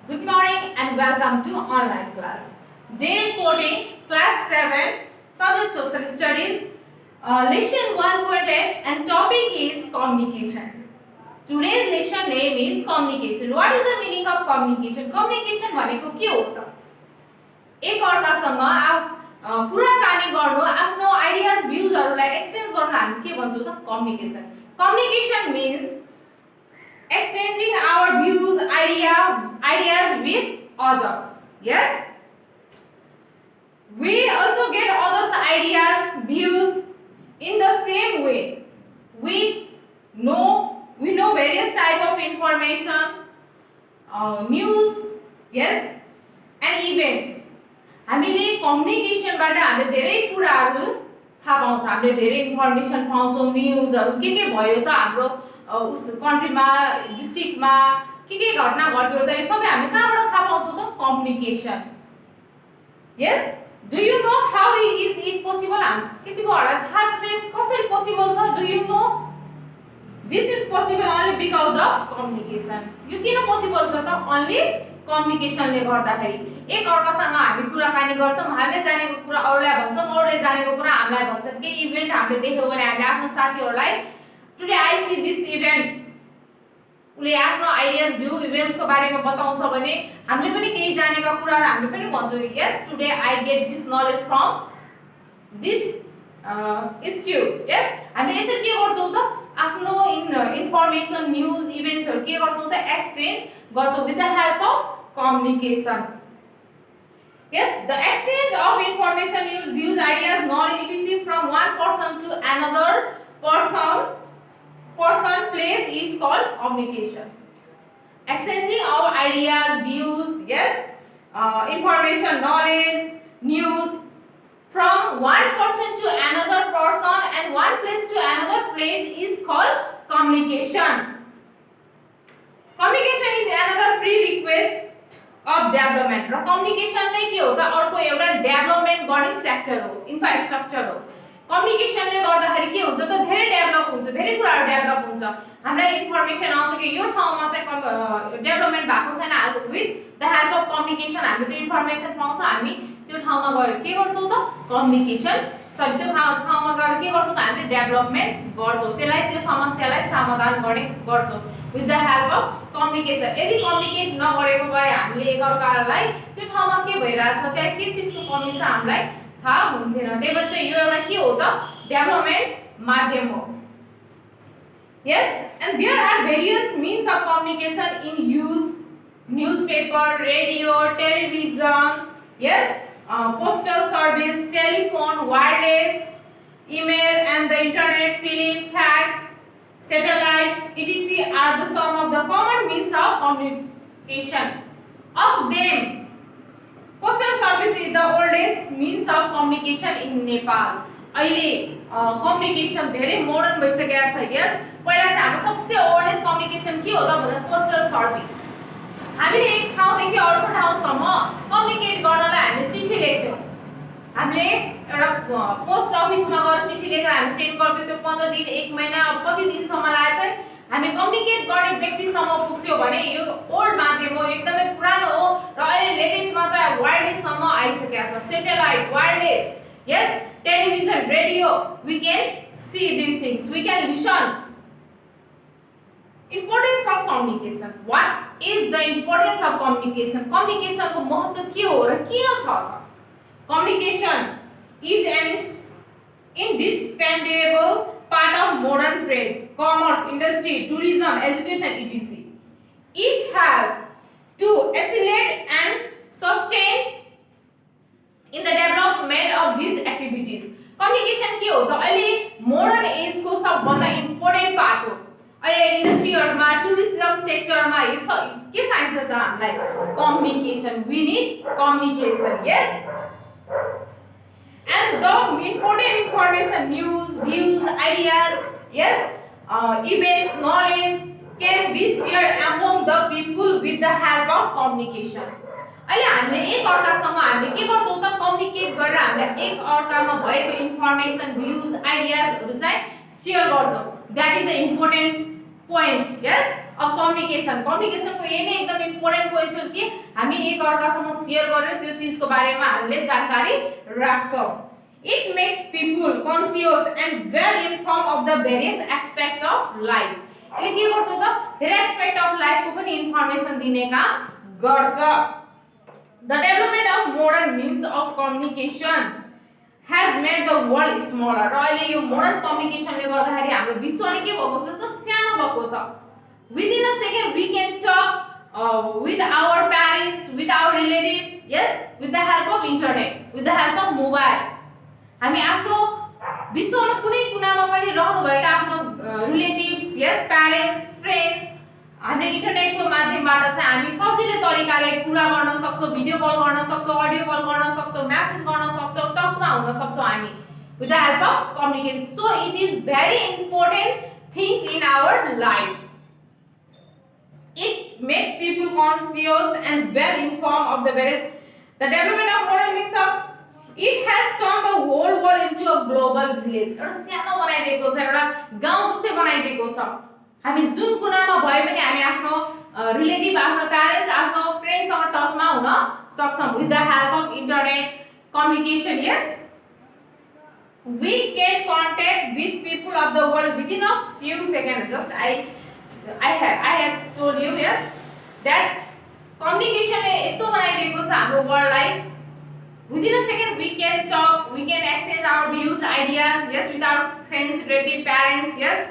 Good morning and welcome to online class. Day 14, class 7, subject social studies, lesson 1.8 and topic is communication. Today's lesson name is communication. What is the meaning of communication? Communication भनेको के हो त? एक अर्कासँग कुराकानी गर्नु, आफ्नो ideas भ्यूजहरुलाई exchange गर्न हामी के भन्छौं त? Communication. Communication means exchanging our views, ideas with others. Yes, we also get others' ideas, views in the same way. We know various type of information, news, yes, and events. हामीले communication बाट हामीले धेरै कुराहरु थाहा पाउँछौं. हामीले धेरै information पाउँछौं, न्यूजहरु के भयो त हाम्रो उस कन्ट्रीमा डिस्ट्रिक्टमा के घटना घट्यो त यो सबै हामी कहाँबाट थाहा पाउँछौं त? Communication. Yes, do you know how is it possible? कति होला थाहा छ त कसरी पोसिबल छ? Do you know? This is possible only because of communication. यो किन पोसिबल छ त? ओन्ली कम्युनिकेसनले गर्दाखेरि. एक अर्कासँग हामी कुराकानी गर्छौं, हामीले जानेको कुरा अरूलाई भन्छौं, अरूले जानेको कुरा हामीलाई भन्छन्. के इभेन्ट हामीले देख्यौ भने हामीले आफ्नो साथीहरुलाई today I see this event, उले आफ्नो आइडियाज भ्यू इभेन्ट्सको बारेमा बताउँछ भने हामीले पनि केही जानेका कुराहरु हामीले पनि भन्छौं. Yes, today I get this knowledge from this institute. Yes, हामी यसरी के गर्छौं त? आफ्नो इन्फर्मेसन, न्यूज, इभेन्ट्सहरु के गर्छौं त? एक्सचेन्ज गर्छौं with the help of communication. Yes, the exchange of information, news, views, ideas, knowledge, etc. from one person to another person place is called communication. Exchanging of ideas, views, yes, information, knowledge, news from one person to another person and one place to another place is called communication. Communication is another prerequisite of development. र communication नै के हो त? अर्को एउटा development गर्ने sector हो, infrastructure हो. कम्युनिकेसनले गर्दाखेरि के हुन्छ त? धेरै डेभलप हुन्छ, धेरै कुराहरु डेभलप हुन्छ. हामीलाई इन्फर्मेसन आउँछ कि यो ठाउँमा चाहिँ डेभलपमेन्ट भएको छैन. With the help of communication हामी त्यो इन्फर्मेसन पाउँछ. हामी त्यो ठाउँमा गएर के गर्छौं त? कम्युनिकेसन. सरी, त्यो ठाउँमा गएर के गर्छौं त? हामीले डेभलपमेन्ट गर्छौं. त्यसलाई त्यो समस्यालाई समाधान गर्ने गर्छौं with the help of communication. यदि कम्युनिकेट नगरेको भए हामीले एक अर्कालाई त्यो ठाउँमा के भइरहेछ, त्यहाँ के चीजको कमी छ हामीलाई थाहा हुन्थेन. त्यही भएर चाहिँ यो एउटा के हो त? डेभलपमेन्ट माध्यम हो. Yes, and there are various means of communication in use: newspaper, radio, television, yes, postal service, telephone, wireless, email and the internet, film, fax, satellite, etc. are the some of the common means of communication. Of them, postal service is the oldest means of communication in Nepal. अहिले communication धेरै modern भइसकेको छ. यस, पहिला चाहिँ हाम्रो सबसे oldest communication के हो त भन्दा पोस्टल सर्भिस. हामीले एक ठाउँदेखि अर्को ठाउँसम्म कम्युनिकेट गर्नलाई हामीले चिठी लेख्थ्यौं. हामीले एउटा पोस्ट अफिसमा गएर चिठी लेखेर हामी सेन्ड गर्थ्यौं. त्यो 15 दिन, 1 महिना, अब कति दिनसम्म लाग्छ चाहिँ हामी कम्युनिकेट गर्ने व्यक्तिसम्म पुग्थ्यौ भने यो ओल्ड माध्यम हो, एकदमै पुरानो हो. र अहिले लेटेस्टमा चाहिँ वायरलेस सम्म आइसकेको छ. Satellite, wireless, yes, television, radio, we can see these things, we can listen. Importance of communication. What is the importance of communication? Communication को महत्व के हो र किन छ त? Communication is an indispensable part of modern trade, commerce, industry, tourism, education, etc. It helps to accelerate and sustain in the development of these activities. Communication के हो त? अहिले मोडर्न एज को सबभन्दा इम्पोर्टेन्ट पार्ट हो. अहिले इन्डस्ट्रीहरुमा, टुरिज्म सेक्टरमा यो के चाहिन्छ त हामीलाई? Communication. We need communication. Yes, and the important information, news, views, ideas, yes, events, knowledge can be shared among the people with the help of communication. अहिले हामीले एक अर्कासँग हामीले के गर्छौं त? कम्युनिकेट गरेर हामीले एक अर्कामा भएको इन्फर्मेसन, भ्यूज, आइडियाजहरु चाहिँ शेयर गर्छौं. That is the important point. Yes, of communication कम्युनिकेसनको यही नै एकदम इम्पोर्टेन्ट पोइन्ट हो कि हामी एक अर्कासँग शेयर गरेर त्यो चीजको बारेमा हामीले जानकारी राख्छौं It makes people conscious and well informed of the various aspects of life. यसले के गर्छ त धेरै एस्पेक्ट अफ लाइफ को पनि इन्फर्मेसन दिने काम गर्छ The development of modern means of communication has made the world smaller. र अहिले यो मोडर्न कम्युनिकेसनले गर्दाखेरि हाम्रो विश्वले के भएको छ त सानो भएको छ Within a second we can talk with our parents, with our relative, yes, with the help of internet, with the help of mobile. हामी आफ्नो विश्वमा कुनै कुनामा पनि रहनु भएका आफ्नो रिलेटिभ्स यस प्यारेन्ट्स फ्रेन्ड्स हामीले इन्टरनेटको माध्यमबाट चाहिँ हामी सजिलै तरिकाले कुरा गर्न सक्छौं भिडियो कल गर्न सक्छौं अडियो कल गर्न सक्छौं मेसेज गर्न सक्छौं टचमा हुन सक्छौं हामी with the help of communication so it is very important things in our life it make people conscious and well informed of the various the development of modern means of It has turned the whole world into a global village. एउटा सानो बनाइदिएको छ एउटा गाउँ जस्तै बनाइदिएको छ हामी जुन कुनामा भए पनि हामी आफ्नो रिलेटिभ आफ्नो प्यारेन्ट्स आफ्नो फ्रेन्ड्ससँग टचमा हुन सक्छौं with the help of internet communication yes we can contact with people of the world within a few seconds just I have told you yes that communication ले यस्तो बनाइदिएको छ हाम्रो वर्ल्डलाई Within a second we can talk, we can exchange our views, ideas, yes, with our friends, relatives, parents, yes.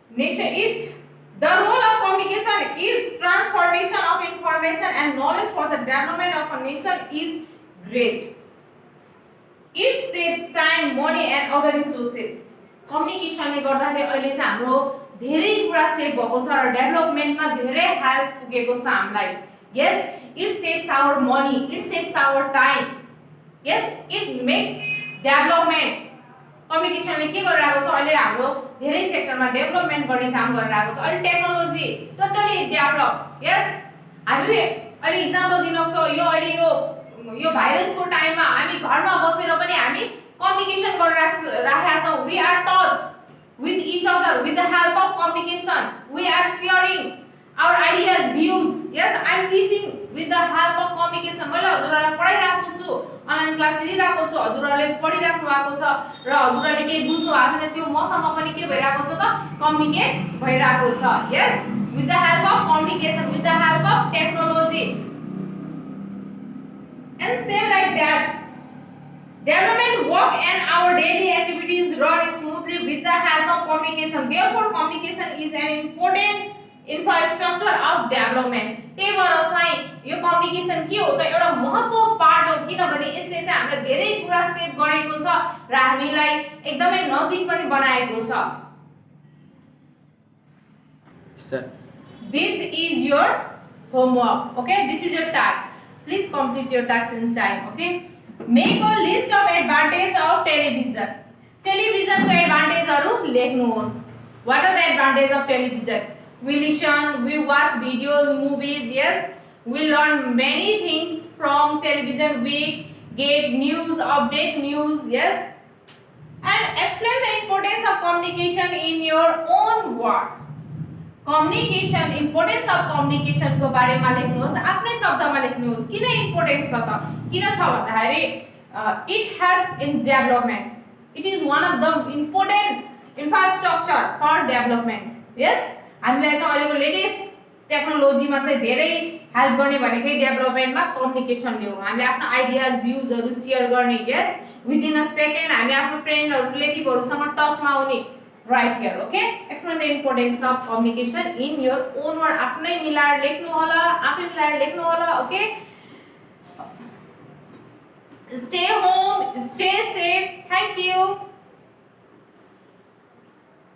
The role of communication is transformation of information and knowledge for the development of a nation is great. It saves time, money and other resources. Communication ले गर्दाखेरि अहिले चाहिँ हाम्रो धेरै कुरा save भएको छ र डेभलपमेन्टमा धेरै हेल्प पुगेको छ हामीलाई Yes, it saves our money, it saves our time. Yes, it makes development. Communication ले के गरिरहेको छ अहिले हाम्रो धेरै सेक्टरमा डेभलपमेन्ट गर्ने काम गरिरहेको छ अहिले टेक्नोलोजी टोटली डेभलप यस हामी अहिले एक्जाम्पल दिन सक्छौं यो अहिले यो भाइरसको टाइममा हामी घरमा बसेर पनि हामी कम्युनिकेसन गरिरहेका छौं we are touch with each other with the help of communication we are sharing our ideas views yes I am teaching with the help of communication मैले हजुरहरुलाई पढाइराख्छु छु अनलाइन क्लास लिइराख्छु छु हजुरहरुले पढिराख्नु भएको छ र हजुरहरुले के बुझ्नु भएको छैन त्यो मसँग पनि के भइराको छ त कम्युनिकेट भइराको छ yes with the help of communication with the help of technology and same like that development work and our daily activities run smoothly with the help of communication therefore communication is an important infrastructure of development त्यही भएर चाहिँ यो communication के हो त एउटा महत्त्वपूर्ण part हो किनभने यसले चाहिँ हामीलाई धेरै कुरा सेभ गरेको छ र हामीलाई एकदमै नजिक पनि बनाएको छ This is your homework okay this is your task please complete your task in time okay make a list of advantages of television television को एडभान्टेजहरु लेख्नुहोस् what are the advantages of television We listen, we watch videos, movies, yes. We learn many things from television. We get news, update news, yes. And explain the importance of communication in your own word. Communication, importance of communication को बारेमा लेख्नुहोस् आफ्नै शब्दमा लेख्नुहोस् किन importance छ त किन छ भन्दाखेरि it helps in development. It is one of the important infrastructure for development. Yes. हामीलाई चाहिँ अहिलेको लेटेस्ट टेक्नोलोजीमा चाहिँ धेरै हेल्प गर्ने भनेकै डेभलपमेन्टमा कम्युनिकेसनले हो हामीले आफ्नो आइडियाज भ्यूजहरु शेयर गर्ने यस विदिन अ सेकेन्ड हामी आफ्नो फ्रेन्डहरु रिलेटिभहरुसँग टचमा आउने right here okay explain the importance of communication in your own word आफ्नै मिलाएर लेख्नु होला आफै मिलाएर लेख्नु होला okay stay home stay safe thank you